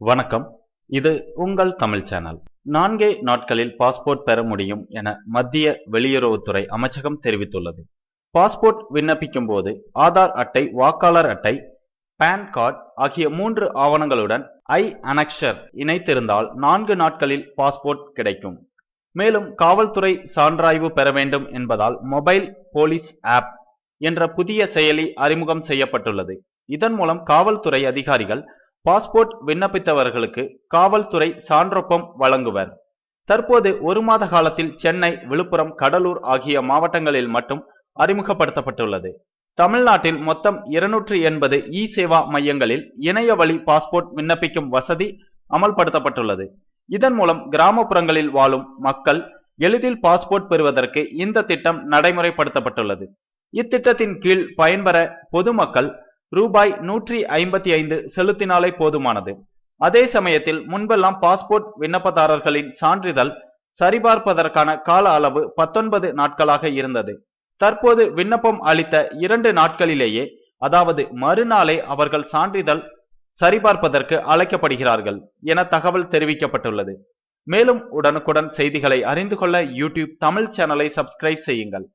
வணக்கம். இது உங்கள் தமிழ் சேனல். 4 நாட்களில் பாஸ்போர்ட் பெற முடியும் என மத்திய வெளியுறவுத்துறை அமைச்சகம் தெரிவித்துள்ளது. பாஸ்போர்ட் விண்ணப்பிக்கும் போது ஆதார் அட்டை, வாக்காளர் அட்டை, பான் கார்டு ஆகிய 3 ஆவணங்களுடன் அனெக்சர் இணைத்திருந்தால் 4 நாட்களில் பாஸ்போர்ட் கிடைக்கும். மேலும் காவல்துறை சான்றாய்வு பெற வேண்டும் என்பதால் மொபைல் போலீஸ் ஆப் என்ற புதிய செயலி அறிமுகம் செய்யப்பட்டுள்ளது. இதன் மூலம் காவல்துறை அதிகாரிகள் பாஸ்போர்ட் விண்ணப்பித்தவர்களுக்கு காவல்துறை சான்றொப்பம் வழங்குவர். தற்போது 1 மாத காலத்தில் சென்னை, விழுப்புரம், கடலூர் ஆகிய மாவட்டங்களில் மட்டும் அறிமுகப்படுத்தப்பட்டுள்ளது. தமிழ்நாட்டில் மொத்தம் 280 சேவா மையங்களில் இணைய வழி பாஸ்போர்ட் விண்ணப்பிக்கும் வசதி அமல்படுத்தப்பட்டுள்ளது. இதன் மூலம் கிராமப்புறங்களில் வாழும் மக்கள் எளிதில் பாஸ்போர்ட் பெறுவதற்கு இந்த திட்டம் நடைமுறைப்படுத்தப்பட்டுள்ளது. இத்திட்டத்தின் கீழ் பயன்பெற பொதுமக்கள் ரூபாய் 155 செலுத்தினாலே போதுமானது. அதே சமயத்தில் முன்பெல்லாம் பாஸ்போர்ட் விண்ணப்பதாரர்களின் சான்றிதழ் சரிபார்ப்பதற்கான கால அளவு 19 நாட்களாக இருந்தது. தற்போது விண்ணப்பம் அளித்த 2 நாட்களிலேயே, அதாவது மறுநாளே அவர்கள் சான்றிதழ் சரிபார்ப்பதற்கு அழைக்கப்படுகிறார்கள் என தகவல் தெரிவிக்கப்பட்டுள்ளது. மேலும் உடனுக்குடன் செய்திகளை அறிந்து கொள்ள யூடியூப் தமிழ் சேனலை சப்ஸ்கிரைப் செய்யுங்கள்.